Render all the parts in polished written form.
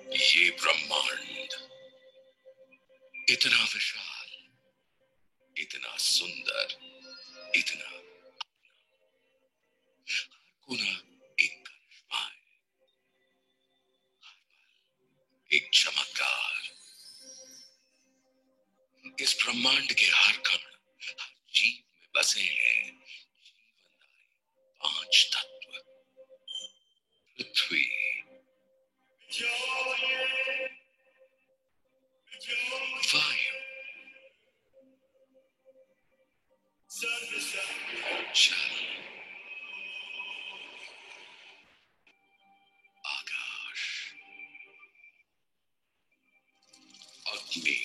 ये ब्रह्मांड इतना विशाल, इतना सुंदर, इतना हर कोना एक करिश्मा है, एक चमत्कार। इस ब्रह्मांड के हर कण, हर जीव में बसे हैं जीवनदायी 5 तत्व। पृथ्वी, वायु, जल, आकाश, अग्नि।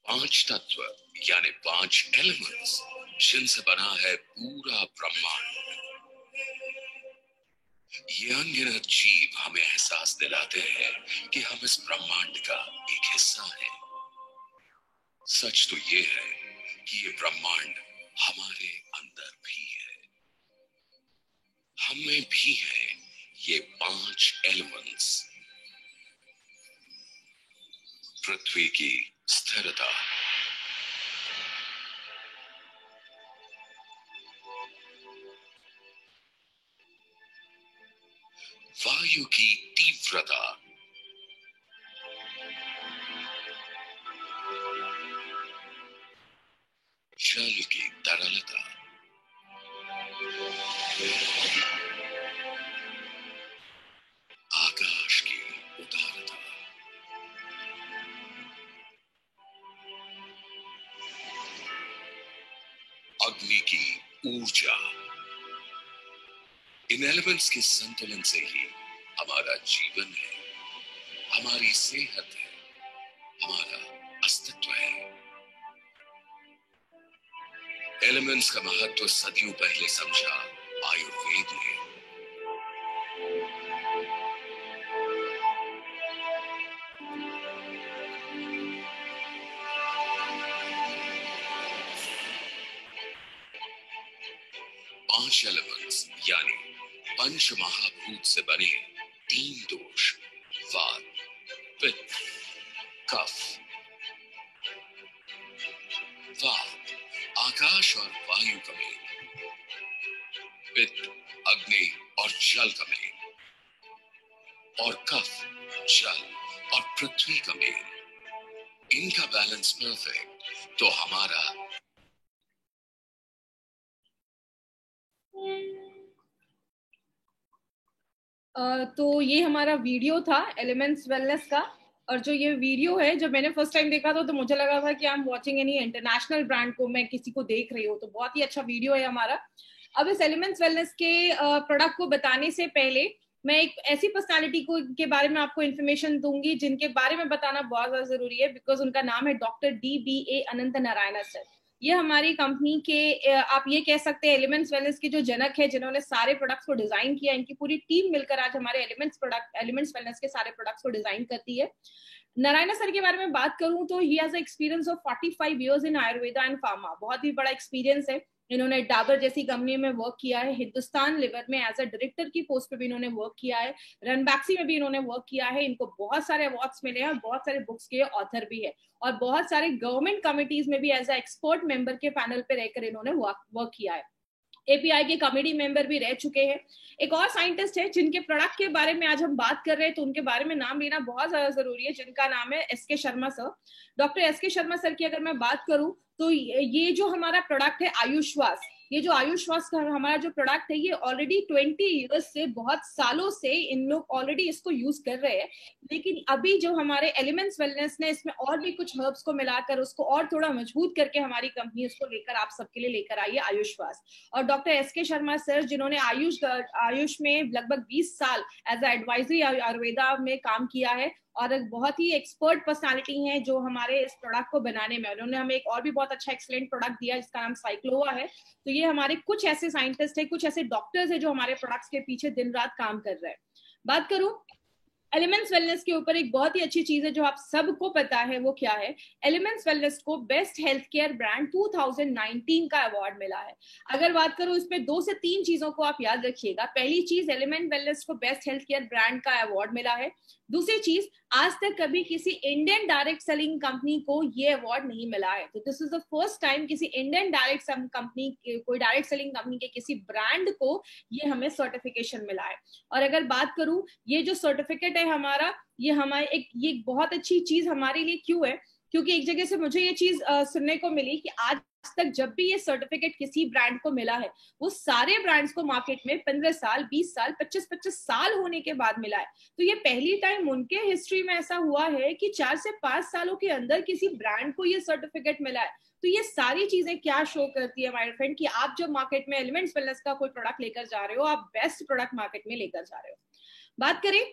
5 तत्व यानी 5 एलिमेंट्स जिनसे बना है पूरा ब्रह्मांड। ये अनगिनत जीव हमें एहसास दिलाते हैं कि हम इस ब्रह्मांड का एक हिस्सा हैं। सच तो ये है कि ये ब्रह्मांड हमारे अंदर भी है, हम में भी है ये 5 एलिमेंट्स। पृथ्वी की स्थिरता, वायु की तीव्रता, जल की तरलता, आकाश की उदारता, अग्नि की ऊर्जा। इन एलिमेंट्स के संतुलन से ही हमारा जीवन है, हमारी सेहत है, हमारा अस्तित्व है। एलिमेंट्स का महत्व सदियों पहले समझा आयुर्वेद ने। पांच एलिमेंट्स यानी पंच महाभूत से बने 3 दोष, वात, पित्त, कफ। वात आकाश और वायु का मेल, पित्त अग्नि और जल का मेल, और कफ जल और पृथ्वी का मेल। इनका बैलेंस परफेक्ट तो हमारा तो ये हमारा वीडियो था एलिमेंट्स वेलनेस का। और जो ये वीडियो है, जब मैंने फर्स्ट टाइम देखा था तो मुझे लगा था कि I am watching any international brand को मैं किसी को देख रही हूँ। तो बहुत ही अच्छा वीडियो है हमारा। अब इस एलिमेंट्स वेलनेस के प्रोडक्ट को बताने से पहले मैं एक ऐसी पर्सनालिटी को के बारे में आपको इन्फॉर्मेशन दूंगी जिनके बारे में बताना बहुत ज्यादा जरूरी है, बिकॉज उनका नाम है डॉक्टर DBA अनंत नारायण सर। ये हमारी कंपनी के आप ये कह सकते हैं एलिमेंट्स वेलनेस के जो जनक है, जिन्होंने सारे प्रोडक्ट्स को डिजाइन किया। इनकी पूरी टीम मिलकर आज हमारे एलिमेंट्स वेलनेस के सारे प्रोडक्ट्स को डिजाइन करती है। नारायण सर के बारे में बात करूं तो he has experience of 45 years in Ayurveda and pharma. बहुत ही बड़ा एक्सपीरियंस है। इन्होंने डाबर जैसी कंपनी में वर्क किया है, हिंदुस्तान लिवर में एज अ डायरेक्टर की पोस्ट पे भी इन्होंने वर्क किया है, रनबैक्सी में भी इन्होंने वर्क किया है। इनको बहुत सारे अवार्ड्स मिले हैं, बहुत सारे बुक्स के ऑथर भी है, और बहुत सारे गवर्नमेंट कमिटीज में भी एज अ एक्सपर्ट मेंबर के पैनल पे रहकर इन्होंने वर्क किया है। API के कमेटी मेंबर भी रह चुके हैं। एक और साइंटिस्ट है जिनके प्रोडक्ट के बारे में आज हम बात कर रहे हैं, तो उनके बारे में नाम लेना बहुत ज्यादा जरूरी है, जिनका नाम है SK Sharma sir. Doctor SK Sharma sir की अगर मैं बात करूं तो ये जो हमारा प्रोडक्ट है आयुष्वास, ये जो आयुष्वास का हमारा जो प्रोडक्ट है, ये ऑलरेडी 20 इयर्स से, बहुत सालों से इन लोग ऑलरेडी इसको यूज कर रहे हैं। लेकिन अभी जो हमारे एलिमेंट्स वेलनेस ने इसमें और भी कुछ हर्ब्स को मिलाकर उसको और थोड़ा मजबूत करके हमारी कंपनी उसको लेकर आप सबके लिए लेकर आई है आयुष्वास। और डॉक्टर SK शर्मा सर, जिन्होंने आयुष में लगभग 20 साल एज अ एडवाइजरी आयुर्वेदा में काम किया है, और एक बहुत ही एक्सपर्ट पर्सनालिटी हैं जो हमारे इस प्रोडक्ट को बनाने में। उन्होंने हमें एक और भी बहुत अच्छा एक्सलेंट प्रोडक्ट दिया जिसका नाम साइक्लोवा है। तो ये हमारे कुछ ऐसे साइंटिस्ट है, कुछ ऐसे डॉक्टर्स है जो हमारे प्रोडक्ट्स के पीछे दिन रात काम कर रहे हैं। बात करूं एलिमेंट्स वेलनेस के ऊपर एक बहुत ही अच्छी चीज है जो आप सबको पता है, वो क्या है? एलिमेंट्स वेलनेस को बेस्ट हेल्थ केयर ब्रांड 2019 का अवार्ड मिला है। अगर बात करूं इसमें 2 से 3 चीजों को आप याद रखिएगा। पहली चीज, एलिमेंट वेलनेस को बेस्ट हेल्थ केयर ब्रांड का अवार्ड मिला है। दूसरी चीज, आज तक कभी किसी इंडियन डायरेक्ट सेलिंग कंपनी को ये अवार्ड नहीं मिला है। तो this is the first time किसी इंडियन डायरेक्ट कंपनी, कोई डायरेक्ट सेलिंग कंपनी के किसी ब्रांड को ये हमें सर्टिफिकेशन मिला है। और अगर बात करूं, ये जो सर्टिफिकेट है हमारा, ये हमारे ये बहुत अच्छी चीज हमारे लिए क्यों है? क्योंकि एक जगह से मुझे ये चीज सुनने को मिली कि आज तक जब भी ये सर्टिफिकेट किसी ब्रांड को मिला है, वो सारे ब्रांड्स को मार्केट में 15 साल, 20 साल, 25 साल होने के बाद मिला है। तो ये पहली टाइम उनके हिस्ट्री में ऐसा हुआ है कि 4 से 5 सालों के अंदर किसी ब्रांड को ये सर्टिफिकेट मिला है। तो ये सारी चीजें क्या शो करती है माय फ्रेंड, कि आप जब मार्केट में एलिमेंट्स वेलनेस का कोई प्रोडक्ट लेकर जा रहे हो, आप बेस्ट प्रोडक्ट मार्केट में लेकर जा रहे हो। बात करें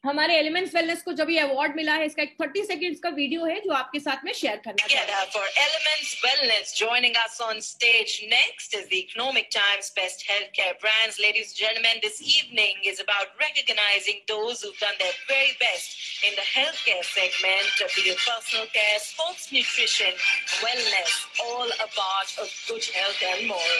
हमारे एलिमेंट्स वेलनेस को जब ये अवार्ड मिला है, इसका एक 30 सेकंड्स का वीडियो है जो आपके साथ में शेयर करना चाहते हैं। For Elements Wellness, joining us on stage next is the Economic Times Best Healthcare Brands. Ladies and gentlemen, this evening is about recognizing those who've done their very best in the healthcare segment, be it personal care, sports nutrition, wellness, all a part of good health and more.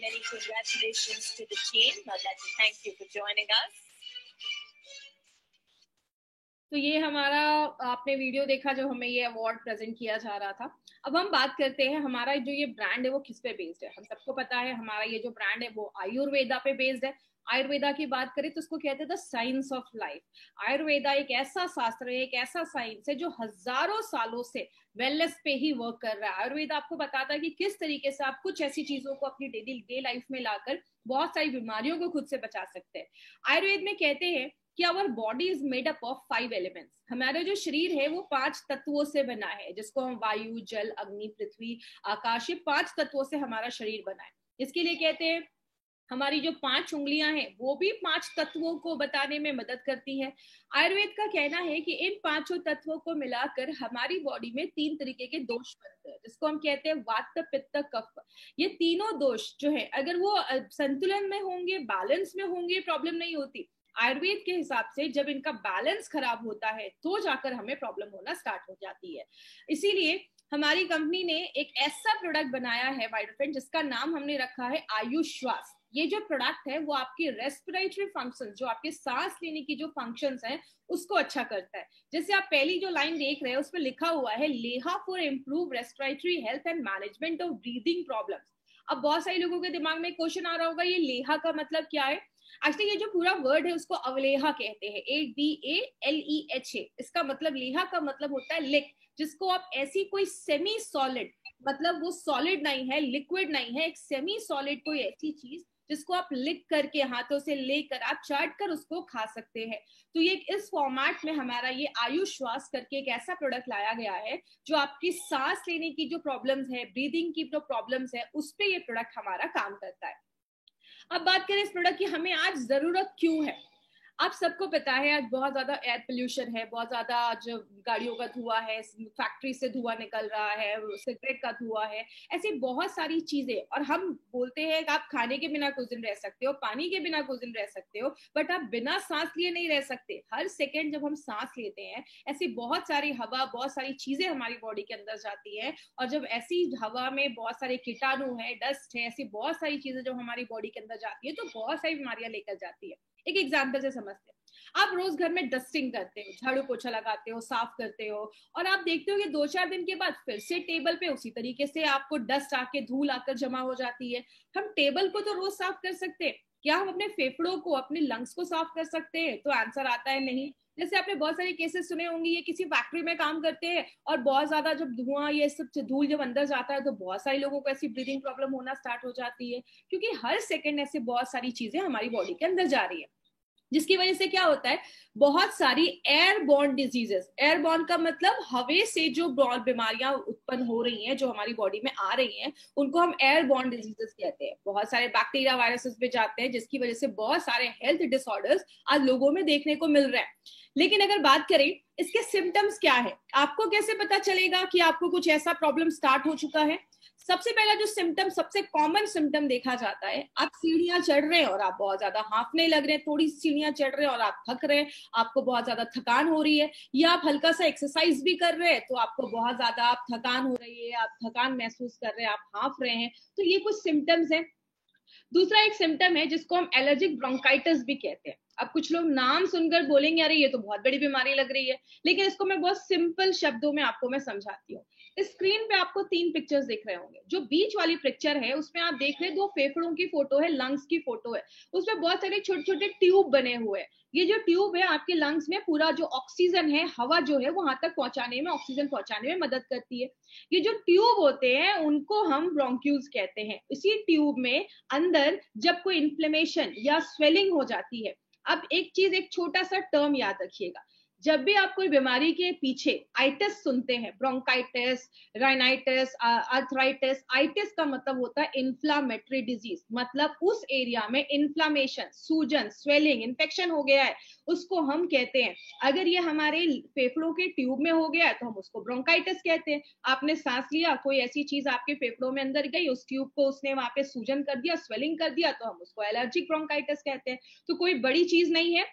Many congratulations to the team. I'd like to thank you for joining us. तो ये हमारा आपने video देखा जो हमें ये award present किया जा रहा था। अब हम बात करते हैं हमारा जो ये ब्रांड है वो किस पे बेस्ड है। हम सबको पता है हमारा ये जो ब्रांड है वो आयुर्वेदा पे बेस्ड है। आयुर्वेदा की बात करें तो उसको कहते हैं the science of life. Ayurveda एक ऐसा शास्त्र है, एक ऐसा साइंस है जो हजारों सालों से वेलनेस पे ही वर्क कर रहा है। आयुर्वेदा आपको बताता है कि किस तरीके से आप कुछ ऐसी चीजों को अपनी डेली डे लाइफ में लाकर बहुत सारी बीमारियों को खुद से बचा सकते हैं। आयुर्वेद में कहते हैं कि our body is made up of 5 elements. हमारा जो शरीर है वो 5 तत्वों से बना है, जिसको हम वायु, जल, अग्नि, पृथ्वी, आकाश, ये 5 तत्वों से हमारा शरीर बना है। इसके लिए कहते हैं हमारी जो 5 उंगलियां हैं वो भी 5 तत्वों को बताने में मदद करती है। आयुर्वेद का कहना है कि इन 5 तत्वों को मिलाकर हमारी बॉडी में 3 तरीके के दोष बनते हैं, जिसको हम कहते हैं वात, पित्त, कफ। ये तीनों दोष जो है अगर वो संतुलन में होंगे, बैलेंस में होंगे, प्रॉब्लम नहीं होती। आयुर्वेद के हिसाब से जब इनका बैलेंस खराब होता है तो जाकर हमें प्रॉब्लम होना स्टार्ट हो जाती है। इसीलिए हमारी कंपनी ने एक ऐसा प्रोडक्ट बनाया है माय फ्रेंड, जिसका नाम हमने रखा है आयुष श्वास। ये जो प्रोडक्ट है वो आपकी रेस्पिरेटरी फंक्शंस, जो आपके सांस लेने की जो फंक्शंस हैं, उसको अच्छा करता है। जैसे आप पहली जो लाइन देख रहे हैं उसमें लिखा हुआ है लेहा for improve respiratory health and management of breathing problems. अब बहुत सारे लोगों के दिमाग में क्वेश्चन आ रहा होगा ये लेहा का मतलब क्या है। एक्चुअली ये जो पूरा वर्ड है उसको अवलेहा कहते हैं, ADALEHA। इसका मतलब लेहा का मतलब होता है लिक, जिसको आप ऐसी कोई सेमी सॉलिड, मतलब वो सॉलिड नहीं है, लिक्विड नहीं है, एक सेमी सॉलिड कोई ऐसी चीज जिसको आप लिक करके हाथों से लेकर आप चाट कर उसको खा सकते हैं। तो ये इस फॉर्मेट में हमारा ये आयुष श्वास करके एक ऐसा प्रोडक्ट लाया गया है जो आपकी सांस लेने की जो प्रॉब्लम्स है, ब्रीदिंग की जो प्रॉब्लम्स है, उस पे ये प्रोडक्ट हमारा काम करता है। अब बात करें इस प्रोडक्ट की हमें आज जरूरत क्यों है। आप सबको पता है आज बहुत ज्यादा एयर पोल्यूशन है, बहुत ज्यादा आज गाड़ियों का धुआं है, फैक्ट्री से धुआं निकल रहा है, सिगरेट का धुआं है, ऐसी बहुत सारी चीजें। और हम बोलते हैं कि आप खाने के बिना कुछ दिन रह सकते हो, पानी के बिना कुछ दिन रह सकते हो, बट आप बिना सांस लिए नहीं रह सकते। हर सेकेंड जब हम सांस लेते हैं ऐसी बहुत सारी हवा, बहुत सारी चीजें हमारी बॉडी के अंदर जाती है, और जब ऐसी हवा में बहुत सारे कीटाणु है, डस्ट है, ऐसी बहुत सारी चीजें जब हमारी बॉडी के अंदर जाती है तो बहुत सारी बीमारियां लेकर जाती है। एक एग्जाम्पल से समझते हैं, आप रोज घर में डस्टिंग करते हो, झाड़ू पोछा लगाते हो, साफ करते हो, और आप देखते हो कि 2-4 दिन के बाद फिर से टेबल पे उसी तरीके से आपको डस्ट आके, धूल आकर जमा हो जाती है। हम टेबल को तो रोज साफ कर सकते हैं, क्या हम अपने फेफड़ों को, अपने लंग्स को साफ कर सकते हैं? तो आंसर आता है नहीं। जैसे आपने बहुत सारे केसेस सुने होंगे, ये किसी फैक्ट्री में काम करते हैं और बहुत ज्यादा जब धुआं, ये सब धूल जब अंदर जाता है तो बहुत सारे लोगों को ऐसी ब्रीदिंग प्रॉब्लम होना स्टार्ट हो जाती है, क्योंकि हर सेकंड ऐसे बहुत सारी चीजें हमारी बॉडी के अंदर जा रही है। जिसकी वजह से क्या होता है, बहुत सारी एयरबॉर्न डिजीजेस, एयरबॉर्न का मतलब हवा से जो बीमारियां उत्पन्न हो रही हैं, जो हमारी बॉडी में आ रही हैं, उनको हम एयरबॉर्न डिजीजेस कहते हैं। बहुत सारे बैक्टीरिया वायरसेस पे जाते हैं, जिसकी वजह से बहुत सारे हेल्थ डिसऑर्डर्स आज लोगों में देखने को मिल रहे हैं। लेकिन अगर बात करें इसके सिम्टम्स क्या है, आपको कैसे पता चलेगा कि आपको कुछ ऐसा प्रॉब्लम स्टार्ट हो चुका है? सबसे पहला जो सिम्टम, सबसे कॉमन सिम्टम देखा जाता है, आप सीढ़ियां चढ़ रहे हैं और आप बहुत ज्यादा हांफने लग रहे हैं, थोड़ी सीढ़ियां चढ़ रहे हैं और आप थक रहे हैं, आपको बहुत ज्यादा थकान हो रही है, या आप हल्का सा एक्सरसाइज भी कर रहे हैं तो आपको बहुत ज्यादा आप थकान हो रही है, आप थकान महसूस कर रहे हैं, आप हांफ रहे हैं, तो ये कुछ सिम्टम्स हैं। दूसरा एक सिम्टम है जिसको हम एलर्जिक ब्रोंकाइटिस भी कहते हैं। अब कुछ लोग नाम सुनकर बोलेंगे अरे ये तो बहुत बड़ी बीमारी लग रही है, लेकिन इसको मैं बहुत सिंपल शब्दों में आपको मैं समझाती हूँ। इस स्क्रीन पे आपको 3 पिक्चर्स दिख रहे होंगे। जो बीच वाली पिक्चर है उसमें आप देख रहे हैं 2 फेफड़ों की फोटो है, लंग्स की फोटो है, उसमें बहुत सारे छोटे छोटे ट्यूब बने हुए हैं। ये जो ट्यूब है आपके लंग्स में पूरा जो ऑक्सीजन है, हवा जो है वो वहां तक पहुंचाने में, ऑक्सीजन पहुंचाने में मदद करती है। ये जो ट्यूब होते हैं उनको हम ब्रोंक्यूल्स कहते हैं। इसी ट्यूब में अंदर जब कोई इन्फ्लेमेशन या स्वेलिंग हो जाती है, अब एक चीज, एक छोटा सा टर्म याद रखिएगा, जब भी आप कोई बीमारी के पीछे आइटिस सुनते हैं, ब्रोंकाइटिस, राइनाइटिस, आर्थराइटिस, आइटिस का मतलब होता है इन्फ्लामेटरी डिजीज, मतलब उस एरिया में इन्फ्लामेशन, सूजन, स्वेलिंग, इन्फेक्शन हो गया है, उसको हम कहते हैं। अगर ये हमारे फेफड़ों के ट्यूब में हो गया है तो हम उसको ब्रोंकाइटिस कहते हैं। आपने सांस लिया, कोई ऐसी चीज आपके फेफड़ों में अंदर गई, उस ट्यूब को उसने वहां पे सूजन कर दिया, स्वेलिंग कर दिया, तो हम उसको एलर्जिक ब्रोंकाइटिस कहते हैं। तो कोई बड़ी चीज नहीं है,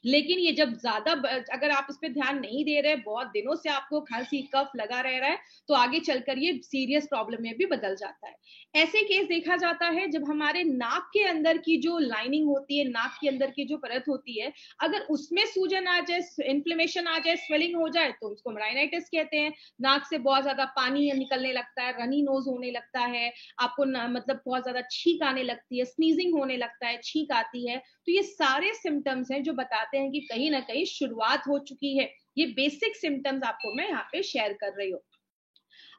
लेकिन ये जब ज्यादा, अगर आप इस पे ध्यान नहीं दे रहे, बहुत दिनों से आपको खांसी कफ लगा रह रहा है, तो आगे चलकर ये सीरियस प्रॉब्लम में भी बदल जाता है। ऐसे केस देखा जाता है जब हमारे नाक के अंदर की जो लाइनिंग होती है, नाक के अंदर की जो परत होती है, अगर उसमें सूजन आ जाए, इन्फ्लेमेशन आ जाए, स्वेलिंग हो जाए, तो उसको राइनाइटिस कहते हैं। नाक से बहुत ज्यादा पानी निकलने लगता है, रनी नोज होने लगता है, आपको मतलब बहुत ज्यादा छींक आने लगती है, स्नीजिंग होने लगता है, छींक आती है। तो ये सारे सिम्टम्स हैं जो बताते हैं कि कहीं ना कहीं शुरुआत हो चुकी है। ये बेसिक सिम्टम्स आपको मैं यहाँ पे शेयर कर रही हूँ।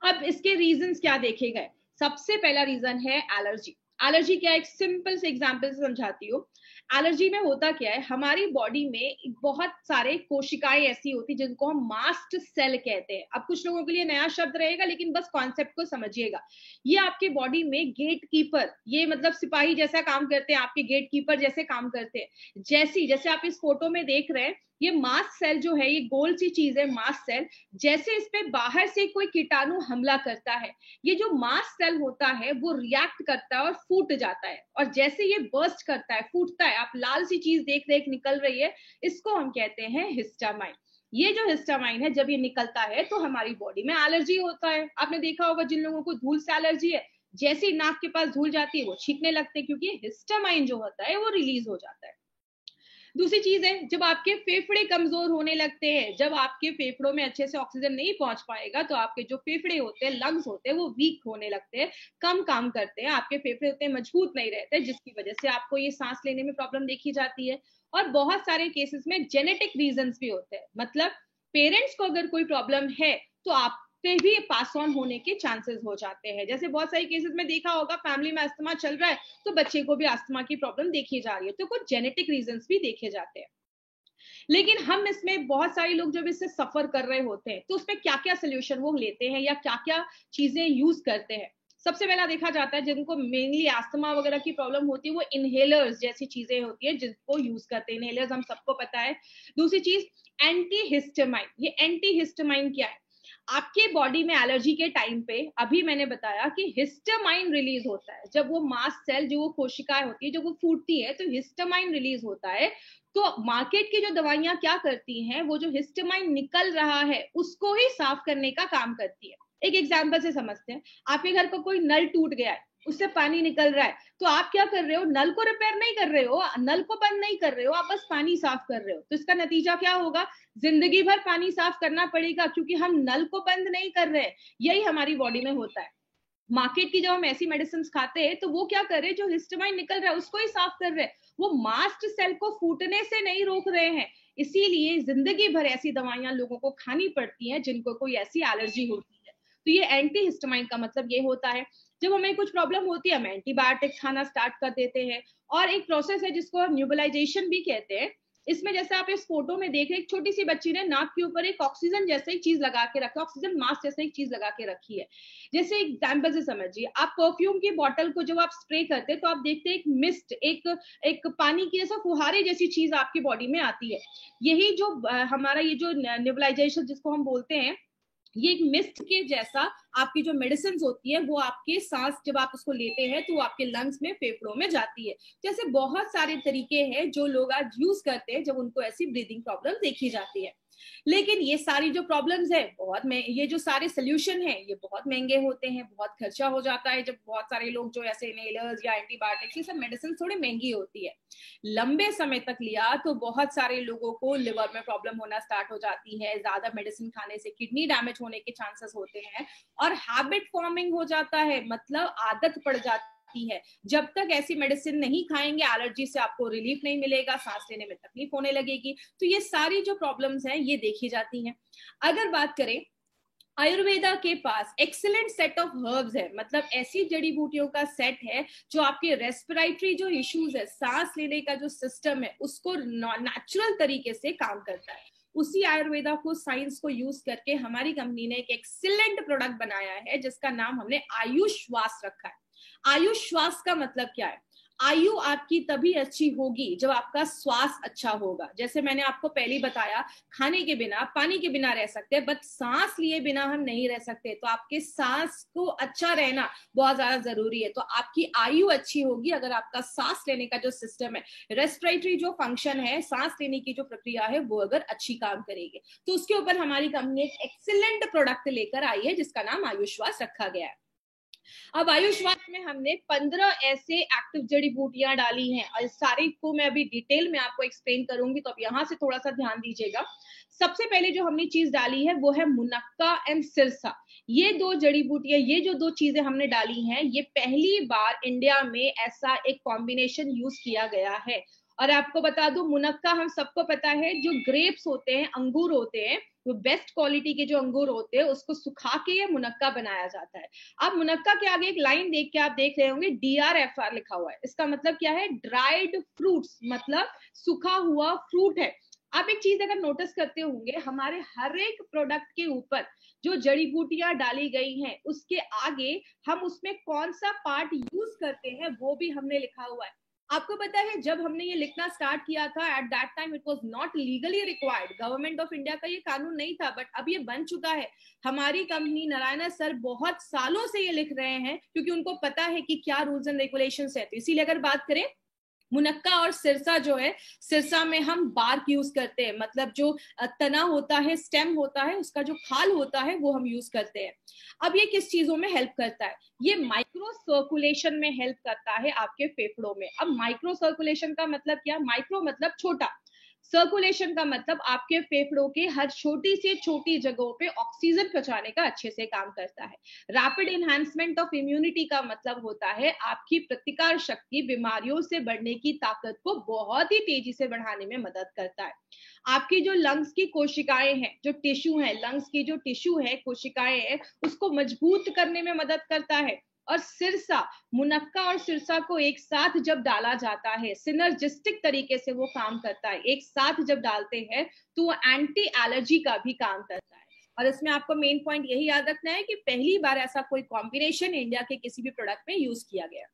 अब इसके रीजंस क्या देखे गए? सबसे पहला रीजन है एलर्जी। एलर्जी क्या है, एक सिंपल से एग्जांपल से समझाती हूँ। एलर्जी में होता क्या है, हमारी बॉडी में बहुत सारे कोशिकाएं ऐसी होती जिनको हम मास्ट सेल कहते हैं। अब कुछ लोगों के लिए नया शब्द रहेगा, लेकिन बस कॉन्सेप्ट को समझिएगा। ये आपके बॉडी में गेट कीपर, ये मतलब सिपाही जैसा काम करते हैं, आपके गेट कीपर जैसे काम करते हैं। जैसे आप इस फोटो में देख रहे हैं, ये मास्ट सेल जो है, ये गोल सी चीज है मास्ट सेल। जैसे इस पे बाहर से कोई कीटाणु हमला करता है, ये जो मास्ट सेल होता है वो रिएक्ट करता है और फूट जाता है, और जैसे ये बर्स्ट करता है, फूटता है, आप लाल सी चीज देख रहे निकल रही है, इसको हम कहते हैं हिस्टामाइन। ये जो हिस्टामाइन है जब ये निकलता है तो हमारी बॉडी में एलर्जी होता है। आपने देखा होगा जिन लोगों को धूल से एलर्जी है, जैसे ही नाक के पास धूल जाती है वो छींकने लगते हैं, क्योंकि हिस्टामाइन जो होता है वो रिलीज हो जाता है। दूसरी चीज है, जब आपके फेफड़े कमजोर होने लगते हैं, जब आपके फेफड़ों में अच्छे से ऑक्सीजन नहीं पहुंच पाएगा, तो आपके जो फेफड़े होते हैं, लंग्स होते हैं, वो वीक होने लगते हैं, कम काम करते हैं, आपके फेफड़े उतने मजबूत नहीं रहते, जिसकी वजह से आपको ये सांस लेने में प्रॉब्लम देखी जाती है। और बहुत सारे केसेस में जेनेटिक रीजंस भी होते हैं, मतलब पेरेंट्स को अगर कोई प्रॉब्लम है तो आप पे भी पास ऑन होने के चांसेस हो जाते हैं। जैसे बहुत सारे केसेस में देखा होगा, फैमिली में अस्थमा चल रहा है तो बच्चे को भी अस्थमा की प्रॉब्लम देखी जा रही है, तो कुछ जेनेटिक रीजंस भी देखे जाते हैं। लेकिन हम इसमें बहुत सारे लोग जब इससे सफर कर रहे होते हैं तो उसमें क्या क्या सोल्यूशन वो लेते हैं या क्या क्या चीजें यूज करते हैं। सबसे पहला देखा जाता है जिनको मेनली अस्थमा वगैरह की प्रॉब्लम होती है, वो इनहेलर्स जैसी चीजें होती है जिनको यूज करते हैं। इनहेलर्स हम सबको पता है। दूसरी चीज एंटी हिस्टामाइन। ये एंटी हिस्टामाइन क्या है, आपके बॉडी में एलर्जी के टाइम पे अभी मैंने बताया कि हिस्टामाइन रिलीज होता है। जब वो मास्ट सेल, जो वो कोशिकाएं होती है, जब वो फूटती है तो हिस्टामाइन रिलीज होता है। तो मार्केट की जो दवाइयां क्या करती हैं, वो जो हिस्टामाइन निकल रहा है उसको ही साफ करने का काम करती है। एक एग्जांपल से समझते हैं, आपके घर का कोई नल टूट गया है, उससे पानी निकल रहा है, तो आप क्या कर रहे हो, नल को रिपेयर नहीं कर रहे हो, नल को बंद नहीं कर रहे हो, आप बस पानी साफ कर रहे हो। तो इसका नतीजा क्या होगा, जिंदगी भर पानी साफ करना पड़ेगा, क्योंकि हम नल को बंद नहीं कर रहे हैं। यही हमारी बॉडी में होता है। मार्केट की जब हम ऐसी मेडिसिन खाते हैं तो वो क्या कर रहे हैं, जो हिस्टामाइन निकल रहा है उसको ही साफ कर रहे हैं, वो मास्ट सेल को फूटने से नहीं रोक रहे हैं। इसीलिए जिंदगी भर ऐसी दवाइयां लोगों को खानी पड़ती हैं जिनको कोई ऐसी एलर्जी होती है। तो ये एंटी हिस्टामाइन का मतलब ये होता है, जब हमें कुछ प्रॉब्लम होती है हम एंटीबायोटिक्स खाना स्टार्ट कर देते हैं। और एक प्रोसेस है जिसको हम न्यूबलाइजेशन भी कहते हैं, इसमें जैसे आप इस फोटो में देख रहे हैं, एक छोटी सी बच्ची ने नाक के ऊपर एक ऑक्सीजन जैसा एक चीज लगा के रखा, ऑक्सीजन मास्क जैसा एक चीज लगा के रखी है। जैसे एग्जाम्पल से समझिए, आप परफ्यूम की बॉटल को जब आप स्प्रे करते हैं तो आप देखते हैं एक मिस्ट, एक पानी की जैसा फुहारे जैसी चीज आपकी बॉडी में आती है। यही जो हमारा ये जो नेबुलाइजेशन जिसको हम बोलते हैं, ये एक मिस्ट के जैसा आपकी जो मेडिसिन होती है वो आपके सांस जब आप उसको लेते हैं तो आपके लंग्स में, फेफड़ों में जाती है। जैसे बहुत सारे तरीके हैं जो लोग आज यूज करते हैं जब उनको ऐसी ब्रीदिंग प्रॉब्लम देखी जाती है। लेकिन ये सारी जो प्रॉब्लम्स है ये जो सारे सोल्यूशन है ये बहुत महंगे होते हैं, बहुत खर्चा हो जाता है। जब बहुत सारे लोग जो ऐसे इनहेलर्स या एंटीबायोटिक्स, ये सब मेडिसिन थोड़ी महंगी होती है। लंबे समय तक लिया तो बहुत सारे लोगों को लिवर में प्रॉब्लम होना स्टार्ट हो जाती है, ज्यादा मेडिसिन खाने से किडनी डैमेज होने के चांसेस होते हैं, और हैबिट फॉर्मिंग हो जाता है, मतलब आदत पड़ जाती है। जब तक ऐसी मेडिसिन नहीं खाएंगे, एलर्जी से आपको रिलीफ नहीं मिलेगा, सांस लेने में तकलीफ होने लगेगी। तो ये सारी जो प्रॉब्लम्स हैं ये देखी जाती हैं। अगर बात करें, आयुर्वेदा के पास एक्सीलेंट सेट ऑफ हर्ब्स है, मतलब ऐसी जड़ी बूटियों का सेट है जो आपके रेस्पिरेटरी जो इश्यूज है, सांस लेने का जो सिस्टम है, उसको नेचुरल तरीके से काम करता है। उसी आयुर्वेदा को, साइंस को यूज करके हमारी कंपनी ने एक एक्सीलेंट प्रोडक्ट बनाया है जिसका नाम हमने आयुष श्वास रखा है। आयुष श्वास का मतलब क्या है? आयु आपकी तभी अच्छी होगी जब आपका श्वास अच्छा होगा। जैसे मैंने आपको पहले बताया, खाने के बिना, पानी के बिना रह सकते हैं, बट सांस लिए बिना हम नहीं रह सकते। तो आपके सांस को अच्छा रहना बहुत ज्यादा जरूरी है। तो आपकी आयु अच्छी होगी अगर आपका सांस लेने का जो सिस्टम है, रेस्पिरेटरी जो फंक्शन है, सांस लेने की जो प्रक्रिया है, वो अगर अच्छी काम करेगी। तो उसके ऊपर हमारी कंपनी एक एक्सीलेंट प्रोडक्ट लेकर आई है जिसका नाम आयुष श्वास रखा गया है। अब आयुष श्वास में हमने 15 ऐसे एक्टिव जड़ी बूटियां डाली हैं, और सारी को मैं अभी डिटेल में आपको एक्सप्लेन करूंगी, तो अब यहाँ से थोड़ा सा ध्यान दीजिएगा। सबसे पहले जो हमने चीज डाली है वो है मुनक्का एंड सिरसा। ये दो जड़ी बूटियां, ये जो दो चीजें हमने डाली हैं, ये पहली बार इंडिया में ऐसा एक कॉम्बिनेशन यूज किया गया है। और आपको बता दूं, मुनक्का हम सबको पता है, जो ग्रेप्स होते हैं, अंगूर होते हैं, वो बेस्ट क्वालिटी के जो अंगूर होते हैं उसको सुखा के ये मुनक्का बनाया जाता है। अब मुनक्का के आगे एक लाइन देख के आप देख रहे होंगे DRFR लिखा हुआ है। इसका मतलब क्या है? ड्राइड फ्रूट्स, मतलब सूखा हुआ फ्रूट है। आप एक चीज अगर नोटिस करते होंगे, हमारे हर एक प्रोडक्ट के ऊपर जो जड़ी बूटियां डाली गई हैं उसके आगे हम उसमें कौन सा पार्ट यूज करते हैं वो भी हमने लिखा हुआ है। आपको पता है, जब हमने ये लिखना स्टार्ट किया था, at that time it was not legally required, government of India का ये कानून नहीं था, बट अब ये बन चुका है। हमारी कंपनी नारायण सर बहुत सालों से ये लिख रहे हैं क्योंकि उनको पता है कि क्या रूल्स एंड रेगुलेशंस है। तो इसीलिए अगर बात करें, मुनक्का और सिरसा जो है, सिरसा में हम बार्क यूज करते हैं, मतलब जो तना होता है, स्टेम होता है, उसका जो खाल होता है वो हम यूज करते हैं। अब ये किस चीजों में हेल्प करता है? ये माइक्रो सर्कुलेशन में हेल्प करता है आपके फेफड़ों में। अब माइक्रो सर्कुलेशन का मतलब क्या? माइक्रो मतलब छोटा, सर्कुलेशन का मतलब आपके फेफड़ों के हर छोटी से छोटी जगहों पे ऑक्सीजन पहुंचाने का अच्छे से काम करता है। रैपिड एनहांसमेंट ऑफ इम्यूनिटी का मतलब होता है आपकी प्रतिकार शक्ति, बीमारियों से बढ़ने की ताकत को बहुत ही तेजी से बढ़ाने में मदद करता है। आपकी जो लंग्स की कोशिकाएं हैं, जो टिश्यू है, लंग्स की जो टिश्यू है, कोशिकाएं है, उसको मजबूत करने में मदद करता है। और सिरसा, मुनक्का और सिरसा को एक साथ जब डाला जाता है, सिनर्जिस्टिक तरीके से वो काम करता है। एक साथ जब डालते हैं तो वो एंटी एलर्जी का भी काम करता है। और इसमें आपको मेन पॉइंट यही याद रखना है कि पहली बार ऐसा कोई कॉम्बिनेशन इंडिया के किसी भी प्रोडक्ट में यूज किया गया।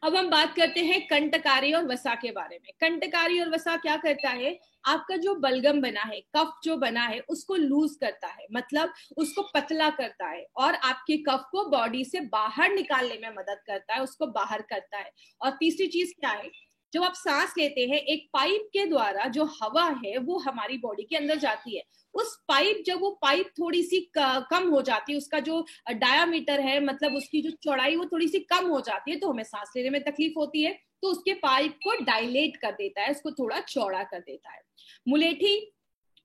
अब हम बात करते हैं कंटकारी और वसा के बारे में। कंटकारी और वसा क्या करता है? आपका जो बलगम बना है, कफ जो बना है, उसको लूज करता है, मतलब उसको पतला करता है, और आपके कफ को बॉडी से बाहर निकालने में मदद करता है, उसको बाहर करता है। और तीसरी चीज क्या है? जब आप सांस लेते हैं, एक पाइप के द्वारा जो हवा है वो हमारी बॉडी के अंदर जाती है। उस पाइप, जब वो पाइप थोड़ी सी कम हो जाती है, उसका जो डायामीटर है, मतलब उसकी जो चौड़ाई, वो थोड़ी सी कम हो जाती है, तो हमें सांस लेने में तकलीफ होती है। तो उसके पाइप को डायलेट कर देता है, उसको थोड़ा चौड़ा कर देता है। मुलेठी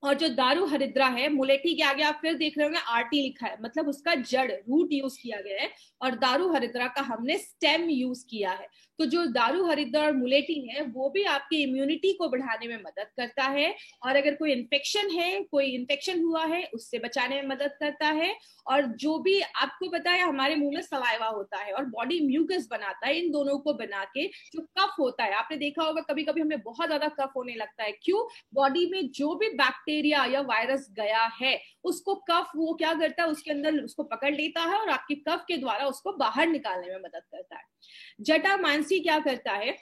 और जो दारू हरिद्रा है, मुलेठी के आगे आप फिर देख रहे होंगे RT लिखा है, मतलब उसका जड़, रूट यूज किया गया है, और दारू हरिद्रा का हमने स्टेम यूज किया है। तो जो दारू हरिद्रा और मुलेठी है वो भी आपकी इम्यूनिटी को बढ़ाने में मदद करता है, और अगर कोई इन्फेक्शन हुआ है उससे बचाने में मदद करता है। और जो भी आपको पता है हमारे मुंह में सलाइवा होता है और बॉडी म्यूकस बनाता है, इन दोनों को बना के जो कफ होता है, आपने देखा होगा कभी कभी हमें बहुत ज्यादा कफ होने लगता है, क्यों? बॉडी में जो भी बैक्टीरिया या वायरस गया है उसको कफ वो क्या करता है, उसके अंदर उसको पकड़ लेता है और आपके कफ के द्वारा उसको बाहर निकालने में मदद करता है। जटामांसी क्या करता है,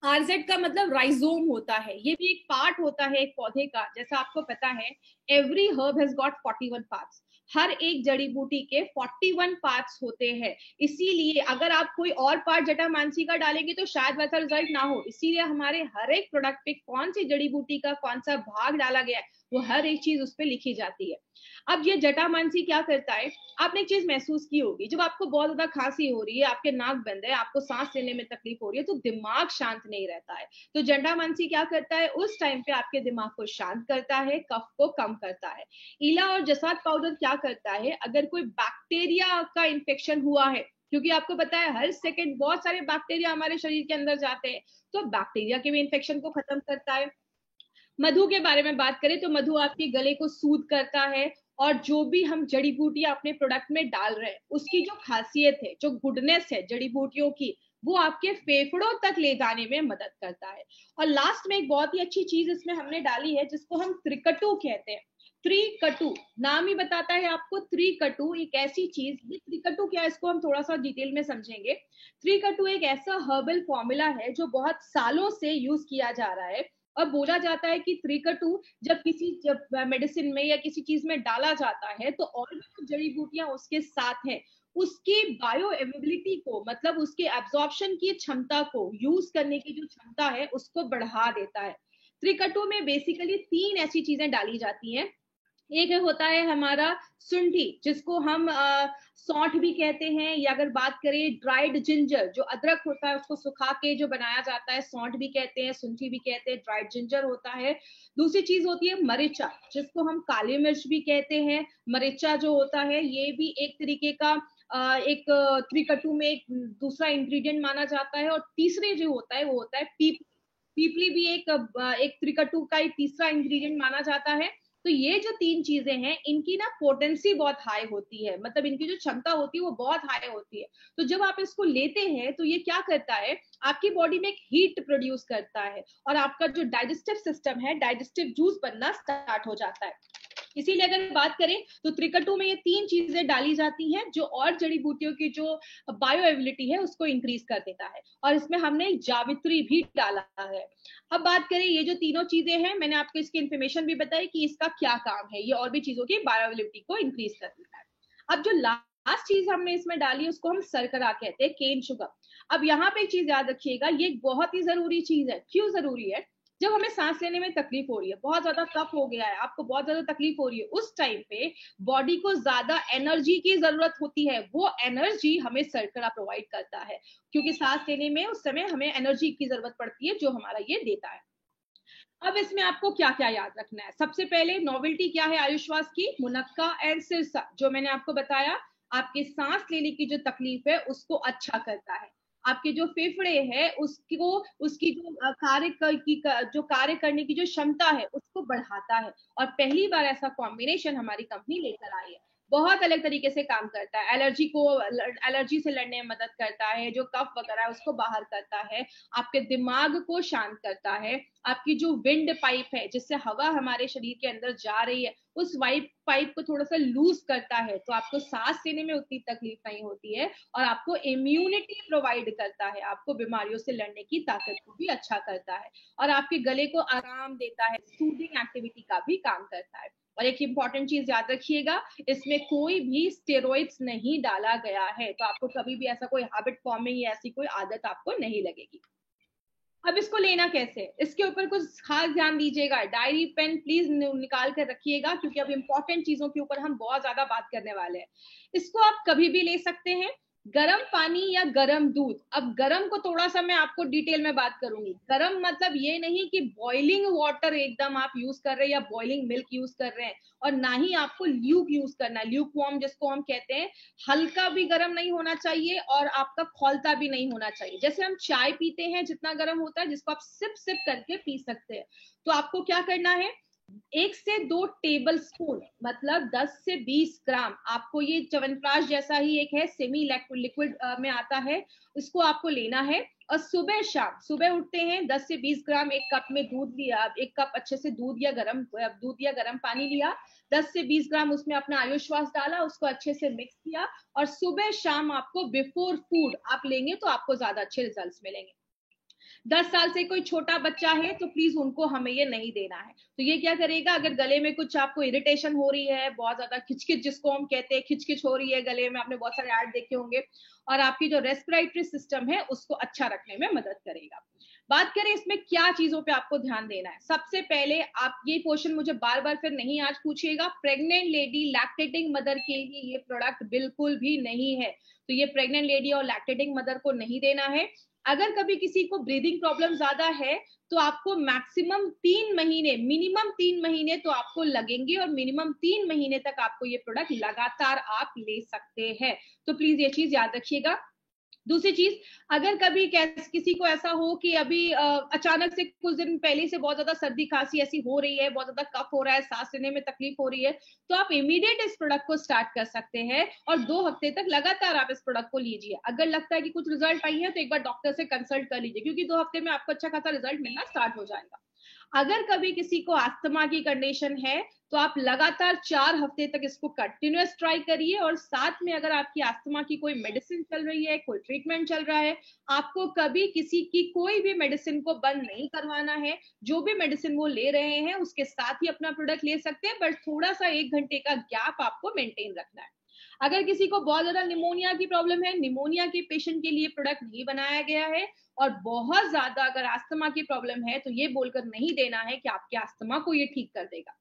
आरजेड का मतलब राइजोम होता है, ये भी एक पार्ट होता है एक पौधे का। जैसा आपको पता है every herb has got 41 parts, हर एक जड़ी बूटी के 41 पार्ट्स होते हैं। इसीलिए अगर आप कोई और पार्ट जटामांसी का डालेंगे तो शायद वैसा रिजल्ट ना हो, इसीलिए हमारे हर एक प्रोडक्ट पे कौन सी जड़ी बूटी का कौन सा भाग डाला गया है वो हर एक चीज उस पर लिखी जाती है। अब ये जटामांसी क्या करता है, आपने एक चीज महसूस की होगी, जब आपको बहुत ज्यादा खांसी हो रही है, आपके नाक बंद है, आपको सांस लेने में तकलीफ हो रही है, तो दिमाग शांत नहीं रहता है। तो जटामांसी क्या करता है, उस टाइम पे आपके दिमाग को शांत करता है, कफ को कम करता है। इला और जसात पाउडर क्या करता है, अगर कोई बैक्टीरिया का इन्फेक्शन हुआ है, क्योंकि आपको पता है हर सेकंड बहुत सारे बैक्टीरिया हमारे शरीर के अंदर जाते हैं, तो बैक्टीरिया के भी इन्फेक्शन को खत्म करता है। मधु के बारे में बात करें तो मधु आपके गले को सूद करता है, और जो भी हम जड़ी बूटियां अपने प्रोडक्ट में डाल रहे हैं उसकी जो खासियत है, जो गुडनेस है जड़ी बूटियों की, वो आपके फेफड़ों तक ले जाने में मदद करता है। और लास्ट में एक बहुत ही अच्छी चीज इसमें हमने डाली है जिसको हम त्रिकटु कहते हैं। त्रिकटु नाम ही बताता है आपको, त्रिकटु एक ऐसी चीज, ये त्रिकटु क्या है इसको हम थोड़ा सा डिटेल में समझेंगे। त्रिकटु एक ऐसा हर्बल फॉर्मूला है जो बहुत सालों से यूज किया जा रहा है, और बोला जाता है कि त्रिकटु जब मेडिसिन में या किसी चीज में डाला जाता है तो और भी जो जड़ी बूटियां उसके साथ है उसकी बायो अवेलेबिलिटी को, मतलब उसके एब्जॉर्प्शन की क्षमता को, यूज करने की जो क्षमता है उसको बढ़ा देता है। त्रिकटु में बेसिकली 3 ऐसी चीजें डाली जाती हैं। एक होता है हमारा सुंठी, जिसको हम सौंठ भी कहते हैं, या अगर बात करें ड्राइड जिंजर, जो अदरक होता है उसको सुखा के जो बनाया जाता है, सौंठ भी कहते हैं, सुंठी भी कहते हैं, ड्राइड जिंजर होता है। दूसरी चीज होती है मरीचा, जिसको हम काली मिर्च भी कहते हैं। मरीचा जो होता है ये भी एक तरीके का एक त्रिकटु में एक दूसरा इंग्रेडिएंट माना जाता है। और तीसरे जो होता है वो होता है पीपली। पीपली भी एक त्रिकटु का एक तीसरा इंग्रेडिएंट माना जाता है। तो ये जो 3 चीजें हैं इनकी ना पोटेंसी बहुत हाई होती है, मतलब इनकी जो क्षमता होती है वो बहुत हाई होती है। तो जब आप इसको लेते हैं तो ये क्या करता है, आपकी बॉडी में एक हीट प्रोड्यूस करता है और आपका जो डाइजेस्टिव सिस्टम है, डाइजेस्टिव जूस बनना स्टार्ट हो जाता है। इसीलिए अगर बात करें तो त्रिकटु में ये 3 चीजें डाली जाती हैं जो और जड़ी बूटियों की जो बायो एबिलिटी है उसको इंक्रीज कर देता है। और इसमें हमने जावित्री भी डाला है। अब बात करें ये जो तीनों चीजें हैं, मैंने आपको इसकी इन्फॉर्मेशन भी बताई कि इसका क्या काम है, ये और भी चीजों की बायो एबिलिटी को इंक्रीज कर देता है। अब जो लास्ट चीज हमने इसमें डाली उसको हम शर्करा कहते हैं, केन शुगर। अब यहाँ पे एक चीज याद रखिएगा, ये बहुत ही जरूरी चीज है। क्यों जरूरी है, जब हमें सांस लेने में तकलीफ हो रही है, बहुत ज्यादा कफ हो गया है, आपको बहुत ज्यादा तकलीफ हो रही है, उस टाइम पे बॉडी को ज्यादा एनर्जी की जरूरत होती है, वो एनर्जी हमें शर्करा प्रोवाइड करता है, क्योंकि सांस लेने में उस समय हमें एनर्जी की जरूरत पड़ती है जो हमारा ये देता है। अब इसमें आपको क्या क्या याद रखना है, सबसे पहले नोवेल्टी क्या है आयुश्वास की, मुनक्का एंड सिरसा, जो मैंने आपको बताया आपके सांस लेने की जो तकलीफ है उसको अच्छा करता है, आपके जो फेफड़े है उसको उसकी जो कार्य करने की जो क्षमता है उसको बढ़ाता है। और पहली बार ऐसा कॉम्बिनेशन हमारी कंपनी लेकर आई है, बहुत अलग तरीके से काम करता है, एलर्जी से लड़ने में मदद करता है, जो कफ वगैरह है उसको बाहर करता है, आपके दिमाग को शांत करता है, आपकी जो विंड पाइप है जिससे हवा हमारे शरीर के अंदर जा रही है उस पाइप को थोड़ा सा लूज करता है, तो आपको सांस लेने में उतनी तकलीफ नहीं होती है, और आपको इम्यूनिटी प्रोवाइड करता है, आपको बीमारियों से लड़ने की ताकत को भी अच्छा करता है, और आपके गले को आराम देता है, सूदिंग एक्टिविटी का भी काम करता है। और एक इंपॉर्टेंट चीज याद रखिएगा, इसमें कोई भी स्टेरॉइड्स नहीं डाला गया है, तो आपको कभी भी ऐसा कोई हैबिट फॉर्मिंग या ऐसी कोई आदत आपको नहीं लगेगी। अब इसको लेना कैसे, इसके ऊपर कुछ खास ध्यान दीजिएगा, डायरी पेन प्लीज निकाल कर रखिएगा, क्योंकि अब इंपॉर्टेंट चीजों के ऊपर हम बहुत ज्यादा बात करने वाले हैं। इसको आप कभी भी ले सकते हैं, गरम पानी या गरम दूध। अब गरम को थोड़ा सा मैं आपको डिटेल में बात करूंगी। गरम मतलब ये नहीं कि बॉइलिंग वाटर एकदम आप यूज कर रहे हैं या बॉइलिंग मिल्क यूज कर रहे हैं, और ना ही आपको ल्यूक यूज करना है, ल्यूक वार्म जिसको हम कहते हैं। हल्का भी गरम नहीं होना चाहिए और आपका खौलता भी नहीं होना चाहिए। जैसे हम चाय पीते हैं जितना गरम होता है, जिसको आप सिप सिप करके पी सकते हैं, तो आपको क्या करना है, 1 से 2 टेबल स्पून मतलब 10 से 20 ग्राम आपको, ये च्यवनप्राश जैसा ही एक है, सेमी लिक्विड में आता है, इसको आपको लेना है। और सुबह शाम, सुबह उठते हैं 10 से 20 ग्राम, एक कप में दूध लिया, एक कप अच्छे से दूध या गर्म पानी लिया, 10 से 20 ग्राम उसमें अपना आयुश्वास डाला, उसको अच्छे से मिक्स किया, और सुबह शाम आपको बिफोर फूड आप लेंगे तो आपको ज्यादा अच्छे रिजल्ट्स मिलेंगे। 10 साल से कोई छोटा बच्चा है तो प्लीज उनको हमें ये नहीं देना है। तो ये क्या करेगा, अगर गले में कुछ आपको इरिटेशन हो रही है, बहुत ज्यादा खिचखिच जिसको हम कहते हैं, खिचखिच हो रही है गले में, आपने बहुत सारे ऐड देखे होंगे, और आपकी जो रेस्पिरेटरी सिस्टम है उसको अच्छा रखने में मदद करेगा। बात करें इसमें क्या चीजों पे आपको ध्यान देना है। सबसे पहले आप, ये क्वेश्चन मुझे बार बार फिर नहीं आज पूछिएगा, प्रेग्नेंट लेडी, लैक्टेटिंग मदर के लिए ये प्रोडक्ट बिल्कुल भी नहीं है। तो ये प्रेग्नेंट लेडी और लैक्टेटिंग मदर को नहीं देना है। अगर कभी किसी को ब्रीदिंग प्रॉब्लम ज्यादा है तो आपको मैक्सिमम 3 महीने, मिनिमम 3 महीने तो आपको लगेंगे, और मिनिमम 3 महीने तक आपको ये प्रोडक्ट लगातार आप ले सकते हैं। तो प्लीज ये चीज याद रखिएगा। दूसरी चीज, अगर कभी किसी को ऐसा हो कि अभी अचानक से कुछ दिन पहले से बहुत ज्यादा सर्दी खांसी ऐसी हो रही है, बहुत ज्यादा कफ हो रहा है, सांस लेने में तकलीफ हो रही है, तो आप इमीडिएट इस प्रोडक्ट को स्टार्ट कर सकते हैं, और 2 हफ्ते तक लगातार आप इस प्रोडक्ट को लीजिए। अगर लगता है कि कुछ रिजल्ट आई है तो एक बार डॉक्टर से कंसल्ट कर लीजिए, क्योंकि 2 हफ्ते में आपको अच्छा खासा रिजल्ट मिलना स्टार्ट हो जाएगा। अगर कभी किसी को अस्थमा की कंडीशन है तो आप लगातार 4 हफ्ते तक इसको कंटिन्यूअस ट्राई करिए, और साथ में अगर आपकी अस्थमा की कोई मेडिसिन चल रही है, कोई ट्रीटमेंट चल रहा है, आपको कभी किसी की कोई भी मेडिसिन को बंद नहीं करवाना है। जो भी मेडिसिन वो ले रहे हैं उसके साथ ही अपना प्रोडक्ट ले सकते हैं, बट थोड़ा सा 1 घंटे का गैप आपको मेंटेन रखना है। अगर किसी को बहुत ज्यादा निमोनिया की प्रॉब्लम है, निमोनिया के पेशेंट के लिए प्रोडक्ट नहीं बनाया गया है, और बहुत ज्यादा अगर अस्थमा की प्रॉब्लम है तो ये बोलकर नहीं देना है कि आपके अस्थमा को ये ठीक कर देगा।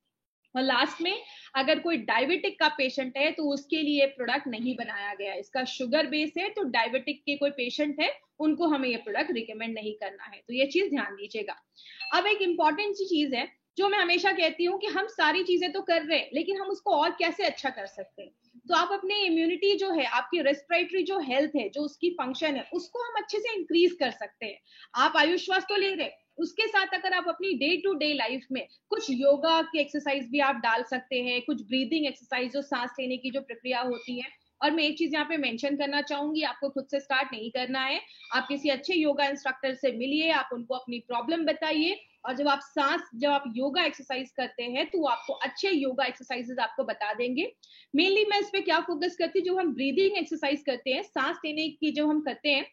और लास्ट में, अगर कोई डायबिटिक का पेशेंट है तो उसके लिए प्रोडक्ट नहीं बनाया गया, इसका शुगर बेस है, तो डायबिटिक के कोई पेशेंट है उनको हमें ये प्रोडक्ट रिकमेंड नहीं करना है। तो ये चीज ध्यान दीजिएगा। अब एक इंपॉर्टेंट सी चीज है जो मैं हमेशा कहती हूँ कि हम सारी चीजें तो कर रहे हैं, लेकिन हम उसको और कैसे अच्छा कर सकते हैं। तो आप अपने इम्यूनिटी जो है, आपकी रेस्पिरेटरी जो हेल्थ है, जो उसकी फंक्शन है, उसको हम अच्छे से इंक्रीज कर सकते हैं। आप आयुश्वास तो ले रहे, उसके साथ अगर आप अपनी डे टू डे लाइफ में कुछ योगा की एक्सरसाइज भी आप डाल सकते हैं, कुछ ब्रीदिंग एक्सरसाइज, जो सांस लेने की जो प्रक्रिया होती है। और मैं एक चीज यहाँ पे मेंशन करना चाहूंगी, आपको खुद से स्टार्ट नहीं करना है, आप किसी अच्छे योगा इंस्ट्रक्टर से मिलिए, आप उनको अपनी प्रॉब्लम बताइए, और जब आप योगा एक्सरसाइज करते हैं तो आपको अच्छे योगा एक्सरसाइजेस आपको बता देंगे। मेनली मैं इस पे क्या फोकस करती हूँ, जो हम ब्रीदिंग एक्सरसाइज करते हैं, सांस लेने की जो हम करते हैं,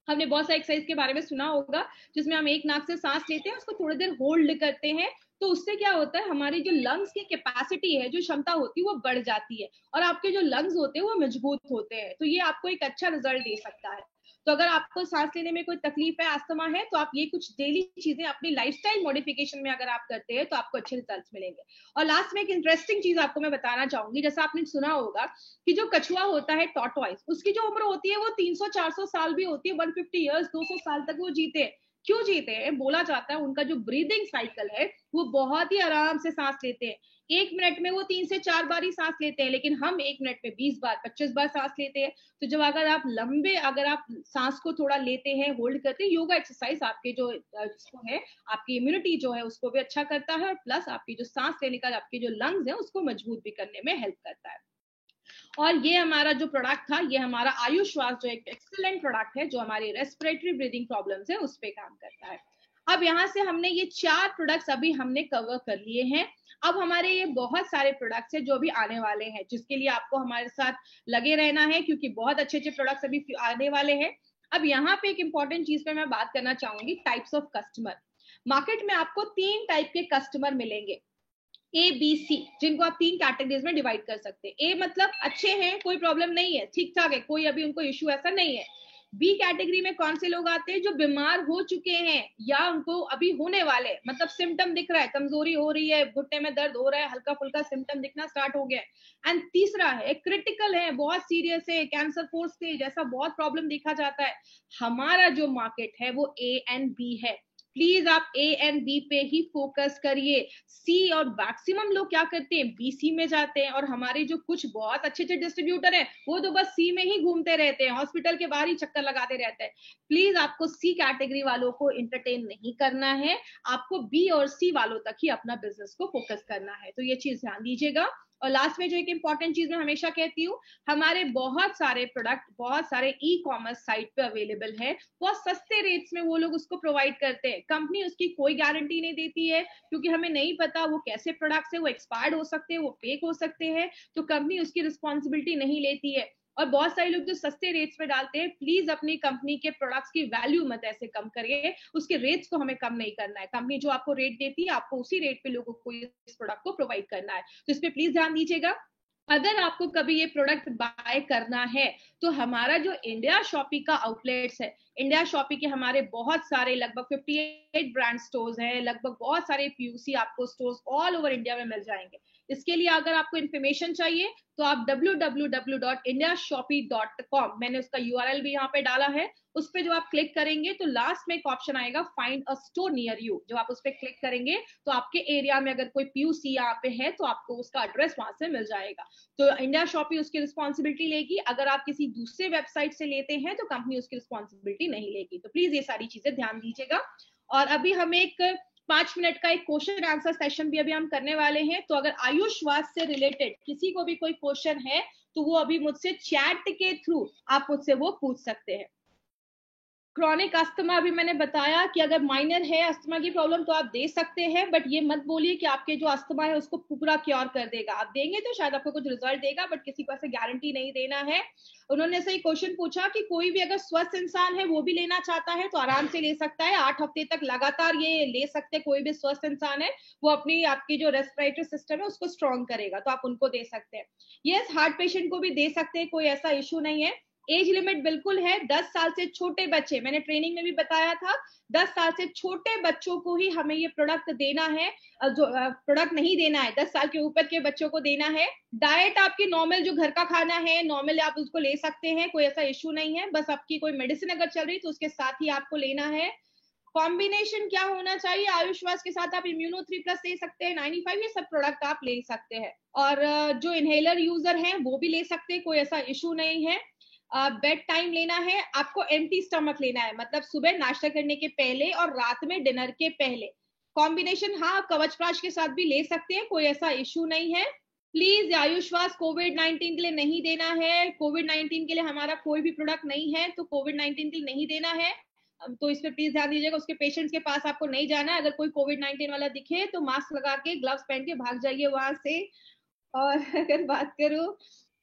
हमने बहुत सारे एक्सरसाइज के बारे में सुना होगा, जिसमें हम एक नाक से सांस लेते हैं, उसको थोड़ी देर होल्ड करते हैं, तो उससे क्या होता है, हमारी जो लंग्स की कैपेसिटी है, जो क्षमता होती है, वो बढ़ जाती है, और आपके जो लंग्स होते हैं वो मजबूत होते हैं। तो ये आपको एक अच्छा रिजल्ट दे सकता है। तो अगर आपको सांस लेने में कोई तकलीफ है, अस्थमा है, तो आप ये कुछ डेली चीजें अपनी लाइफस्टाइल मॉडिफिकेशन में अगर आप करते हैं तो आपको अच्छे रिजल्ट्स मिलेंगे। और लास्ट में एक इंटरेस्टिंग चीज आपको मैं बताना चाहूंगी, जैसा आपने सुना होगा कि जो कछुआ होता है, टॉर्टॉइस, उसकी जो उम्र होती है वो 300-400 साल भी होती है, 150 ईयर्स, 200 साल तक वो जीते हैं। क्यों जीते हैं? बोला जाता है उनका जो ब्रीदिंग साइकिल है वो बहुत ही आराम से सांस लेते हैं। 1 मिनट में वो 3 से 4 बार ही सांस लेते हैं, लेकिन हम 1 मिनट में 20 बार, 25 बार सांस लेते हैं। तो जब अगर आप सांस को थोड़ा लेते हैं, होल्ड करते हैं, योगा एक्सरसाइज आपके जो है, आपकी इम्यूनिटी जो है उसको भी अच्छा करता है, और प्लस आपकी जो सांस लेने का आपके जो लंग्स है उसको मजबूत भी करने में हेल्प करता है। और ये हमारा जो प्रोडक्ट था, ये हमारा आयुश्वास, जो एक एक्सीलेंट प्रोडक्ट है, जो हमारी रेस्पिरेटरी ब्रीदिंग प्रॉब्लम्स है उस पे काम करता है। अब यहाँ से हमने ये 4 प्रोडक्ट्स अभी हमने कवर कर लिए हैं। अब हमारे ये बहुत सारे प्रोडक्ट्स हैं जो भी आने वाले हैं, जिसके लिए आपको हमारे साथ लगे रहना है, क्योंकि बहुत अच्छे अच्छे प्रोडक्ट्स अभी आने वाले हैं। अब यहाँ पे एक इंपॉर्टेंट चीज पे मैं बात करना चाहूंगी, टाइप्स ऑफ कस्टमर। मार्केट में आपको 3 टाइप के कस्टमर मिलेंगे, ए बी सी, जिनको आप 3 कैटेगरीज में डिवाइड कर सकते हैं। ए मतलब अच्छे हैं, कोई प्रॉब्लम नहीं है, ठीक ठाक है, कोई अभी उनको इश्यू ऐसा नहीं है। बी कैटेगरी में कौन से लोग आते हैं? जो बीमार हो चुके हैं या उनको अभी होने वाले, मतलब सिम्टम दिख रहा है, कमजोरी हो रही है, घुटने में दर्द हो रहा है, हल्का फुल्का सिम्टम दिखना स्टार्ट हो गया है। एंड तीसरा है क्रिटिकल है, बहुत सीरियस है, कैंसर 4 स्टेज, ऐसा बहुत प्रॉब्लम देखा जाता है। हमारा जो मार्केट है वो ए एंड बी है। प्लीज आप ए एंड बी पे ही फोकस करिए। सी और मैक्सिमम लोग क्या करते हैं, बीसी में जाते हैं, और हमारे जो कुछ बहुत अच्छे अच्छे डिस्ट्रीब्यूटर हैं वो तो बस सी में ही घूमते रहते हैं, हॉस्पिटल के बाहर ही चक्कर लगाते रहते हैं। प्लीज आपको सी कैटेगरी वालों को एंटरटेन नहीं करना है, आपको बी और सी वालों तक ही अपना बिजनेस को फोकस करना है। तो ये चीज ध्यान दीजिएगा। और लास्ट में जो एक इंपॉर्टेंट चीज मैं हमेशा कहती हूँ, हमारे बहुत सारे प्रोडक्ट बहुत सारे ई कॉमर्स साइट पे अवेलेबल है, बहुत सस्ते रेट्स में वो लोग उसको प्रोवाइड करते हैं। कंपनी उसकी कोई गारंटी नहीं देती है, क्योंकि हमें नहीं पता वो कैसे प्रोडक्ट्स है, वो एक्सपायर्ड हो सकते हैं, वो फेक हो सकते हैं, तो कंपनी उसकी रिस्पॉन्सिबिलिटी नहीं लेती है। और बहुत सारे लोग जो सस्ते रेट्स में डालते हैं, प्लीज अपनी कंपनी के प्रोडक्ट्स की वैल्यू मत ऐसे कम करिए, उसके रेट्स को हमें कम नहीं करना है। कंपनी जो आपको रेट देती है, आपको उसी रेट पे लोगों को इस प्रोडक्ट को प्रोवाइड करना है, तो इस पे प्लीज ध्यान दीजिएगा। अगर आपको कभी ये प्रोडक्ट बाय करना है तो हमारा जो इंडिया शॉपी का आउटलेट्स है, इंडिया शॉपी के हमारे बहुत सारे लगभग 58 ब्रांड स्टोर्स हैं, लगभग बहुत सारे पीयूसी आपको स्टोर्स ऑल ओवर इंडिया में मिल जाएंगे। इसके लिए अगर आपको इन्फॉर्मेशन चाहिए तो आप www.indiashopee.com, मैंने उसका URL भी यहाँ पे डाला है, उस पे जो आप क्लिक करेंगे तो लास्ट में एक ऑप्शन आएगा find a store near you, जो आप उस पे क्लिक करेंगे तो आपके एरिया में अगर कोई पीयूसी यहाँ पे है तो आपको उसका एड्रेस वहां से मिल जाएगा। तो इंडिया शॉपी उसकी रिस्पॉन्सिबिलिटी लेगी, अगर आप किसी दूसरे वेबसाइट से लेते हैं तो कंपनी उसकी रिस्पॉन्सिबिलिटी नहीं लेगी। तो प्लीज ये सारी चीजें ध्यान दीजिएगा। और अभी हम एक 5 मिनट का एक क्वेश्चन आंसर सेशन भी अभी हम करने वाले हैं, तो अगर आयुषवास से रिलेटेड किसी को भी कोई क्वेश्चन है तो वो अभी मुझसे चैट के थ्रू आप मुझसे वो पूछ सकते हैं। क्रॉनिक अस्थमा अभी मैंने बताया कि अगर माइनर है अस्थमा की प्रॉब्लम तो आप दे सकते हैं, बट ये मत बोलिए कि आपके जो अस्थमा है उसको पूरा क्योर कर देगा। आप देंगे तो शायद आपको कुछ रिजल्ट देगा, बट किसी को ऐसे गारंटी नहीं देना है। उन्होंने ऐसा ही क्वेश्चन पूछा कि कोई भी अगर स्वस्थ इंसान है वो भी लेना चाहता है तो आराम से ले सकता है, 8 हफ्ते तक लगातार ये ले सकते हैं। कोई भी स्वस्थ इंसान है वो अपनी आपकी जो रेस्पिरेटरी सिस्टम है उसको स्ट्रॉन्ग करेगा, तो आप उनको दे सकते हैं। यस, हार्ट पेशेंट को भी दे सकते हैं, कोई ऐसा इश्यू नहीं है। एज लिमिट बिल्कुल है, 10 साल से छोटे बच्चे, मैंने ट्रेनिंग में भी बताया था, 10 साल से छोटे बच्चों को ही हमें ये प्रोडक्ट देना है, जो प्रोडक्ट नहीं देना है, 10 साल के ऊपर के बच्चों को देना है। डाइट आपकी नॉर्मल जो घर का खाना है नॉर्मल आप उसको ले सकते हैं, कोई ऐसा इश्यू नहीं है, बस आपकी कोई मेडिसिन अगर चल रही तो उसके साथ ही आपको लेना है। कॉम्बिनेशन क्या होना चाहिए, आयुषवास के साथ आप इम्यूनो 3+ ले सकते हैं, 95, ये सब प्रोडक्ट आप ले सकते हैं। और जो इनहेलर यूजर हैं वो भी ले सकते हैं, कोई ऐसा इश्यू नहीं है। बेड टाइम लेना है, आपको एम्प्टी स्टमक लेना है, मतलब सुबह नाश्ता करने के पहले और रात में डिनर के पहले। कॉम्बिनेशन हाँ कवचप्राश के साथ भी ले सकते हैं, कोई ऐसा इश्यू नहीं है। प्लीज आयुषवास कोविड-19 के लिए नहीं देना है, कोविड-19 के लिए हमारा कोई भी प्रोडक्ट नहीं है, तो कोविड-19 के लिए नहीं देना है, तो इस पे प्लीज ध्यान दीजिएगा। उसके पेशेंट्स के पास आपको नहीं जाना है, अगर कोई कोविड-19 वाला दिखे तो मास्क लगा के ग्लव्स पहन के भाग जाइए वहां से। और अगर बात करूं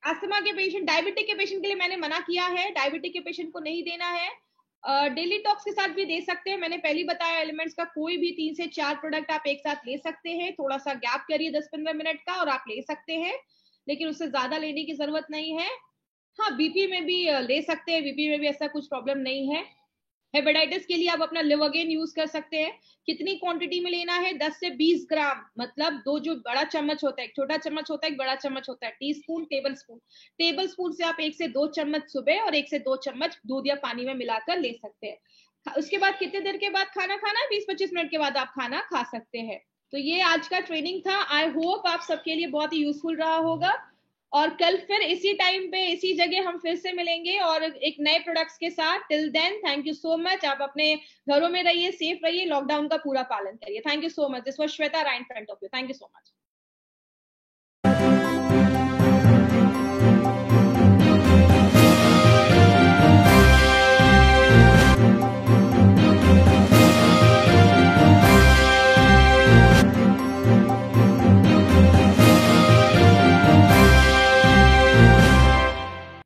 अस्थमा के पेशेंट, डायबिटिक के पेशेंट के लिए मैंने मना किया है, डायबिटिक के पेशेंट को नहीं देना है। डेली टॉक्स के साथ भी दे सकते हैं, मैंने पहले बताया एलिमेंट्स का कोई भी 3 से 4 प्रोडक्ट आप एक साथ ले सकते हैं, थोड़ा सा गैप करिए 10-15 मिनट का और आप ले सकते हैं, लेकिन उससे ज्यादा लेने की जरूरत नहीं है। हाँ बीपी में भी ले सकते हैं, बीपी में भी ऐसा कुछ प्रॉब्लम नहीं है। हेपेटाइटिस के लिए आप अपना लिवोगेन यूज कर सकते हैं। कितनी क्वांटिटी में लेना है, 10 से 20 ग्राम, मतलब 2 जो बड़ा चम्मच होता है, एक छोटा चम्मच होता है, एक बड़ा चम्मच होता है, टीस्पून टेबल स्पून से आप 1 से 2 चम्मच सुबह और 1 से 2 चम्मच दूध या पानी में मिलाकर ले सकते हैं। उसके बाद कितने देर के बाद खाना खाना है, 20-25 मिनट के बाद आप खाना खा सकते हैं। तो ये आज का ट्रेनिंग था, आई होप आप सबके लिए बहुत ही यूजफुल रहा होगा। और कल फिर इसी टाइम पे इसी जगह हम फिर से मिलेंगे और एक नए प्रोडक्ट्स के साथ। Till then thank you so much, आप अपने घरों में रहिए, सेफ रहिए, लॉकडाउन का पूरा पालन करिए। Thank you so much, this was Shweta right in front of you, thank you so much.